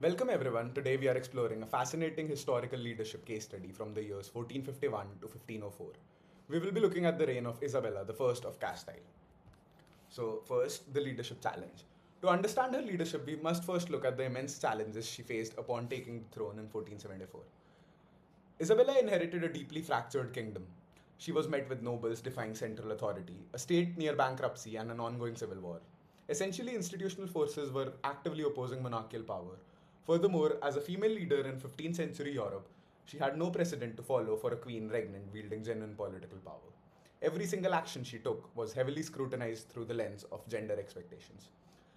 Welcome everyone. Today we are exploring a fascinating historical leadership case study from the years 1451 to 1504. We will be looking at the reign of Isabella I of Castile. So, first, the leadership challenge. To understand her leadership, we must first look at the immense challenges she faced upon taking the throne in 1474. Isabella inherited a deeply fractured kingdom. She was met with nobles defying central authority, a state near bankruptcy, and an ongoing civil war. Essentially, institutional forces were actively opposing monarchical power. Furthermore, as a female leader in 15th century Europe, she had no precedent to follow for a queen regnant wielding genuine political power. Every single action she took was heavily scrutinized through the lens of gender expectations.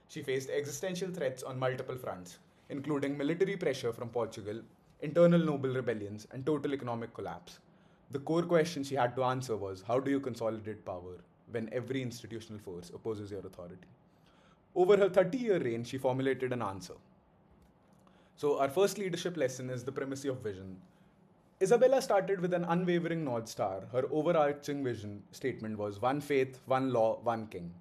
She faced existential threats on multiple fronts, including military pressure from Portugal, internal noble rebellions, and total economic collapse. The core question she had to answer was, how do you consolidate power when every institutional force opposes your authority? Over her 30-year reign, she formulated an answer. So, our first leadership lesson is the primacy of vision. Isabella started with an unwavering North Star. Her overarching vision statement was one faith, one law, one king.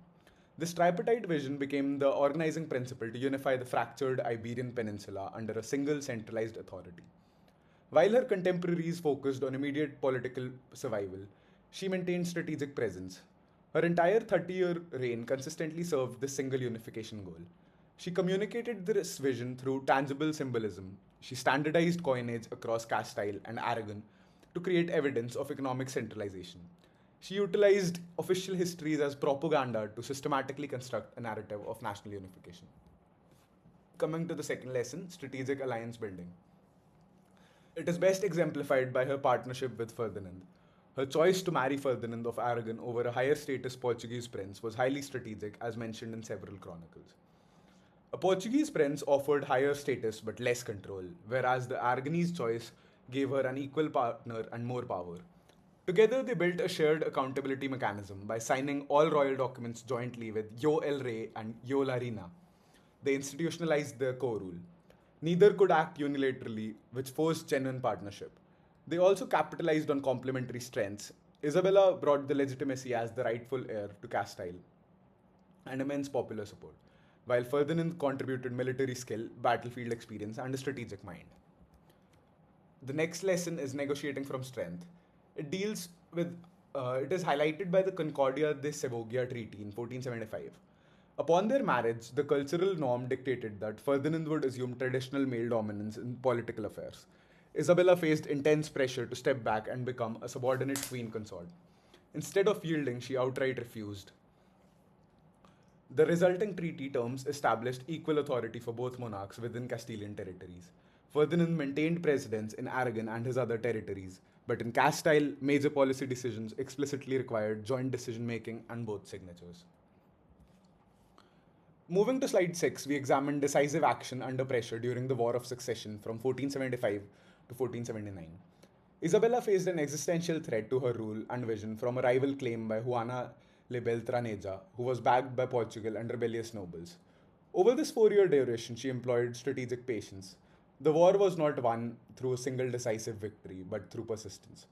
This tripartite vision became the organizing principle to unify the fractured Iberian Peninsula under a single centralized authority. While her contemporaries focused on immediate political survival, she maintained strategic presence. Her entire 30-year reign consistently served this single unification goal. She communicated this vision through tangible symbolism. She standardized coinage across Castile and Aragon to create evidence of economic centralization. She utilized official histories as propaganda to systematically construct a narrative of national unification. Coming to the second lesson, strategic alliance building. It is best exemplified by her partnership with Ferdinand. Her choice to marry Ferdinand of Aragon over a higher status Portuguese prince was highly strategic, as mentioned in several chronicles. A Portuguese prince offered higher status but less control, whereas the Aragonese choice gave her an equal partner and more power. Together, they built a shared accountability mechanism by signing all royal documents jointly with Yo el Rey and Yo la Reina. They institutionalized the co rule. Neither could act unilaterally, which forced genuine partnership. They also capitalized on complementary strengths. Isabella brought the legitimacy as the rightful heir to Castile and immense popular support, while Ferdinand contributed military skill, battlefield experience, and a strategic mind. The next lesson is negotiating from strength. It deals with, it is highlighted by the Concordia de Segovia Treaty in 1475. Upon their marriage, the cultural norm dictated that Ferdinand would assume traditional male dominance in political affairs. Isabella faced intense pressure to step back and become a subordinate queen consort. Instead of yielding, she outright refused. The resulting treaty terms established equal authority for both monarchs within Castilian territories. Ferdinand maintained precedence in Aragon and his other territories, but in Castile, major policy decisions explicitly required joint decision making and both signatures. Moving to slide 6, we examine decisive action under pressure during the War of Succession from 1475 to 1479. Isabella faced an existential threat to her rule and vision from a rival claim by Juana le Beltraneja, who was backed by Portugal and rebellious nobles. Over this 4-year duration, she employed strategic patience. The war was not won through a single decisive victory, but through persistence.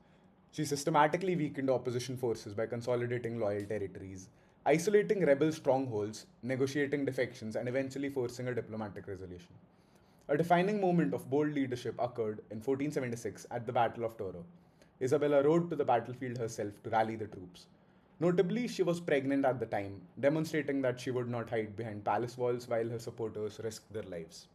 She systematically weakened opposition forces by consolidating loyal territories, isolating rebel strongholds, negotiating defections, and eventually forcing a diplomatic resolution. A defining moment of bold leadership occurred in 1476 at the Battle of Toro. Isabella rode to the battlefield herself to rally the troops. Notably, she was pregnant at the time, demonstrating that she would not hide behind palace walls while her supporters risked their lives.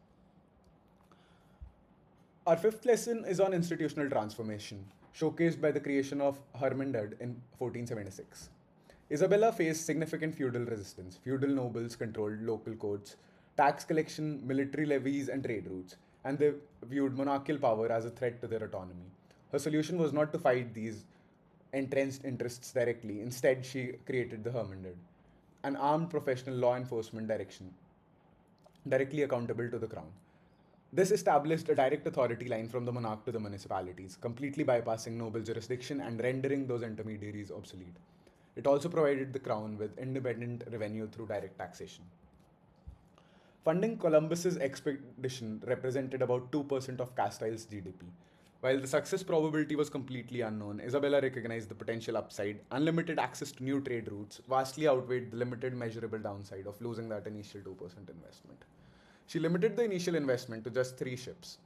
Our fifth lesson is on institutional transformation, showcased by the creation of Hermandad in 1476. Isabella faced significant feudal resistance. Feudal nobles controlled local courts, tax collection, military levies, and trade routes, and they viewed monarchical power as a threat to their autonomy. Her solution was not to fight these entrenched interests directly. Instead, she created the Hermandad, an armed professional law enforcement direction directly accountable to the crown. This established a direct authority line from the monarch to the municipalities, completely bypassing noble jurisdiction and rendering those intermediaries obsolete. It also provided the crown with independent revenue through direct taxation. Funding Columbus's expedition represented about 2% of Castile's GDP. While the success probability was completely unknown, Isabella recognized the potential upside. Unlimited access to new trade routes vastly outweighed the limited measurable downside of losing that initial 2% investment. She limited the initial investment to just 3 ships,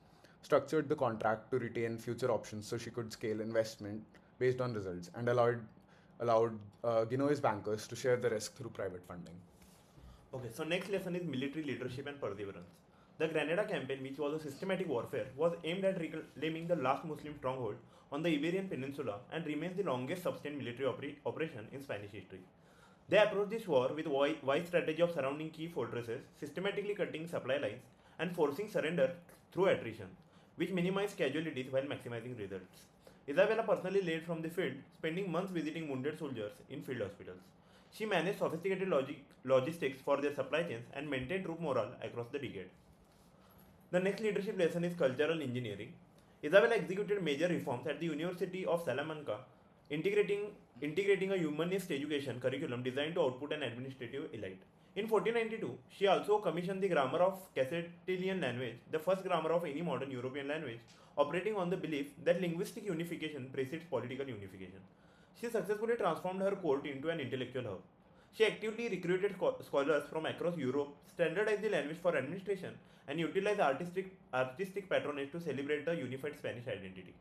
structured the contract to retain future options so she could scale investment based on results, and allowed Genoese bankers to share the risk through private funding. Okay, so next lesson is military leadership and perseverance. The Granada campaign, which was a systematic warfare, was aimed at reclaiming the last Muslim stronghold on the Iberian Peninsula and remains the longest sustained military operation in Spanish history. They approached this war with wise strategy of surrounding key fortresses, systematically cutting supply lines, and forcing surrender through attrition, which minimized casualties while maximizing results. Isabella personally led from the field, spending months visiting wounded soldiers in field hospitals. She managed sophisticated logistics for their supply chains and maintained troop morale across the decade. The next leadership lesson is cultural engineering. Isabella executed major reforms at the University of Salamanca, integrating a humanist education curriculum designed to output an administrative elite. In 1492, she also commissioned the grammar of Castilian language, the first grammar of any modern European language, operating on the belief that linguistic unification precedes political unification. She successfully transformed her court into an intellectual hub. She actively recruited scholars from across Europe, standardized the language for administration, and utilized artistic patronage to celebrate the unified Spanish identity.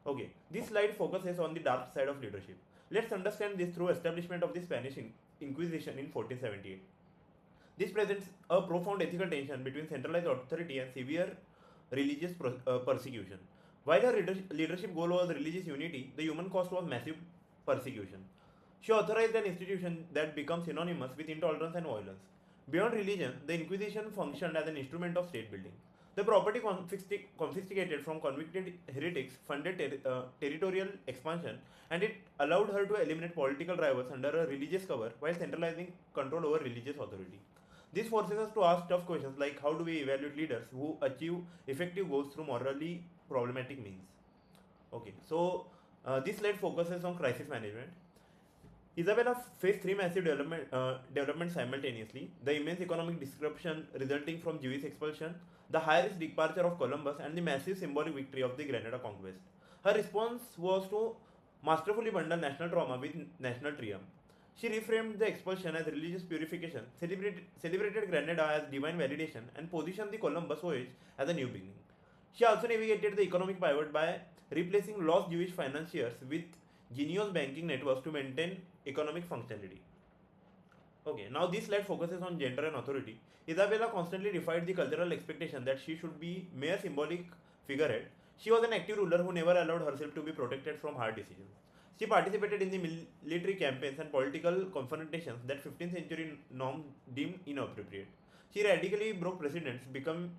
Okay, this slide focuses on the dark side of leadership. Let's understand this through establishment of the Spanish Inquisition in 1478. This presents a profound ethical tension between centralized authority and severe religious persecution. While her leadership goal was religious unity, the human cost was massive persecution. She authorized an institution that becomes synonymous with intolerance and violence. Beyond religion, the Inquisition functioned as an instrument of state building. The property confiscated from convicted heretics funded territorial expansion, and it allowed her to eliminate political rivals under a religious cover while centralizing control over religious authority. This forces us to ask tough questions like how do we evaluate leaders who achieve effective goals through morally problematic means. Okay, so this slide focuses on crisis management. Isabella faced three massive developments simultaneously: the immense economic disruption resulting from Jewish expulsion, the high-risk departure of Columbus, and the massive symbolic victory of the Granada conquest. Her response was to masterfully bundle national trauma with national triumph. She reframed the expulsion as religious purification, celebrated Granada as divine validation, and positioned the Columbus voyage as a new beginning. She also navigated the economic pivot by replacing lost Jewish financiers with genius banking networks to maintain economic functionality. Okay, now this slide focuses on gender and authority. Isabella constantly defied the cultural expectation that she should be mere symbolic figurehead. She was an active ruler who never allowed herself to be protected from hard decisions. She participated in the military campaigns and political confrontations that 15th century norms deemed inappropriate. She radically broke precedents, becoming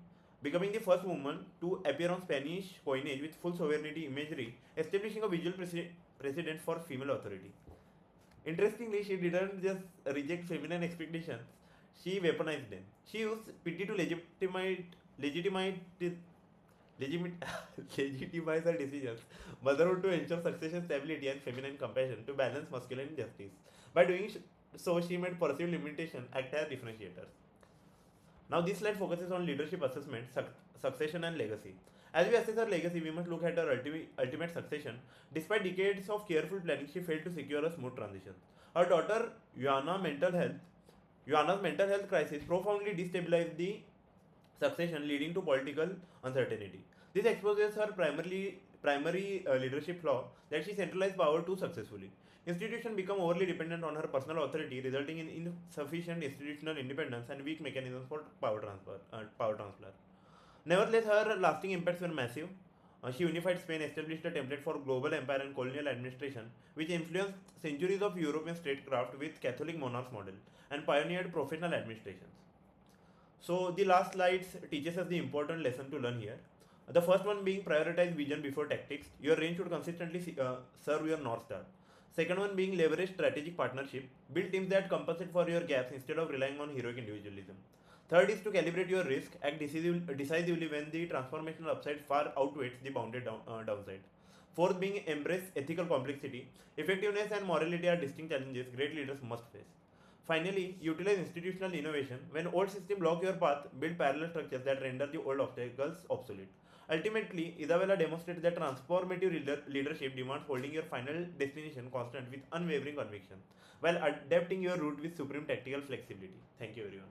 the first woman to appear on Spanish coinage with full sovereignty imagery, establishing a visual precedent for female authority. Interestingly, she didn't just reject feminine expectations, she weaponized them. She used pity to legitimize legitimize her decisions, motherhood to ensure succession stability, and feminine compassion to balance masculine justice. By doing so, she made perceived limitation act as differentiators. Now, this slide focuses on leadership assessment, succession, and legacy. As we assess her legacy, we must look at her ultimate succession. Despite decades of careful planning, she failed to secure a smooth transition. Her daughter Joanna's mental health crisis profoundly destabilized the succession, leading to political uncertainty. This exposes her primary leadership flaw, that she centralized power too successfully. Institutions become overly dependent on her personal authority, resulting in insufficient institutional independence and weak mechanisms for power transfer. Nevertheless, her lasting impacts were massive. She unified Spain, established a template for global empire and colonial administration, which influenced centuries of European statecraft with Catholic monarchs model, and pioneered professional administrations. So the last slides teaches us the important lesson to learn here. The first one being prioritize vision before tactics. Your range should consistently serve your North Star. Second one being leverage strategic partnership. Build teams that compensate for your gaps instead of relying on heroic individualism. Third is to calibrate your risk, act decisively when the transformational upside far outweighs the bounded downside. Fourth being embrace ethical complexity. Effectiveness and morality are distinct challenges great leaders must face. Finally, utilize institutional innovation. When old systems block your path, build parallel structures that render the old obstacles obsolete. Ultimately, Isabella demonstrated that transformative leadership demands holding your final destination constant with unwavering conviction, while adapting your route with supreme tactical flexibility. Thank you, everyone.